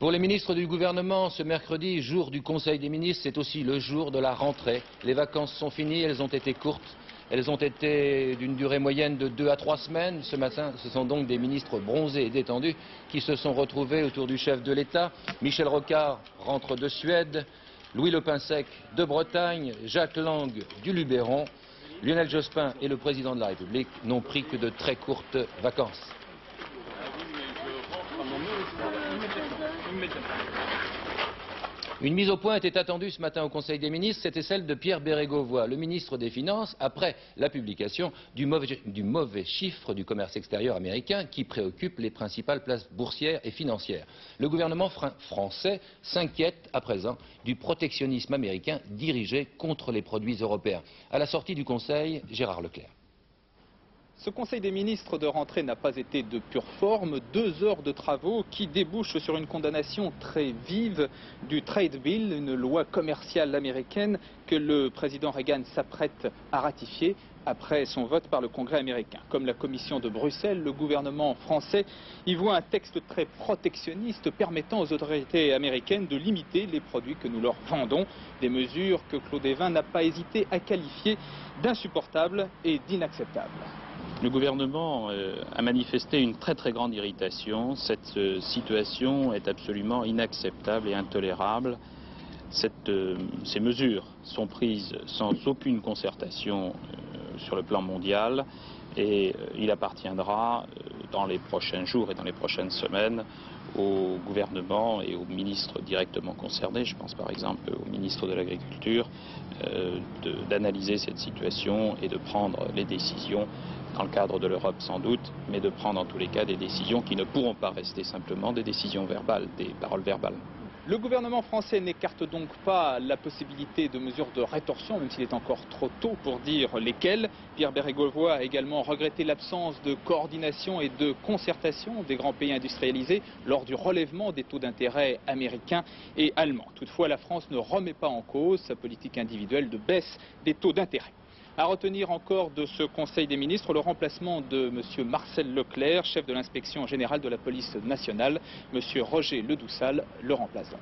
Pour les ministres du gouvernement, ce mercredi, jour du Conseil des ministres, c'est aussi le jour de la rentrée. Les vacances sont finies, elles ont été courtes. Elles ont été d'une durée moyenne de 2 à 3 semaines. Ce matin, ce sont donc des ministres bronzés et détendus qui se sont retrouvés autour du chef de l'État. Michel Rocard rentre de Suède, Louis Lepinsec de Bretagne, Jacques Lang du Luberon. Lionel Jospin et le président de la République n'ont pris que de très courtes vacances. Une mise au point était attendue ce matin au Conseil des ministres, c'était celle de Pierre Bérégovoy, le ministre des Finances, après la publication du mauvais chiffre du commerce extérieur américain qui préoccupe les principales places boursières et financières. Le gouvernement français s'inquiète à présent du protectionnisme américain dirigé contre les produits européens. À la sortie du Conseil, Gérard Leclerc. Ce Conseil des ministres de rentrée n'a pas été de pure forme. 2 heures de travaux qui débouchent sur une condamnation très vive du Trade Bill, une loi commerciale américaine que le président Reagan s'apprête à ratifier après son vote par le Congrès américain. Comme la Commission de Bruxelles, le gouvernement français y voit un texte très protectionniste permettant aux autorités américaines de limiter les produits que nous leur vendons. Des mesures que Claude Évin n'a pas hésité à qualifier d'insupportables et d'inacceptables. Le gouvernement a manifesté une très grande irritation. Cette situation est absolument inacceptable et intolérable. Ces mesures sont prises sans aucune concertation sur le plan mondial et il appartiendra dans les prochains jours et dans les prochaines semaines au gouvernement et aux ministres directement concernés, je pense par exemple au ministre de l'Agriculture, d'analyser cette situation et de prendre les décisions dans le cadre de l'Europe sans doute, mais de prendre en tous les cas des décisions qui ne pourront pas rester simplement des décisions verbales, des paroles verbales. Le gouvernement français n'écarte donc pas la possibilité de mesures de rétorsion, même s'il est encore trop tôt pour dire lesquelles. Pierre Bérégovoy a également regretté l'absence de coordination et de concertation des grands pays industrialisés lors du relèvement des taux d'intérêt américains et allemands. Toutefois, la France ne remet pas en cause sa politique individuelle de baisse des taux d'intérêt. À retenir encore de ce Conseil des ministres le remplacement de M. Marcel Leclerc, chef de l'inspection générale de la police nationale. M. Roger Ledoussal le remplace donc.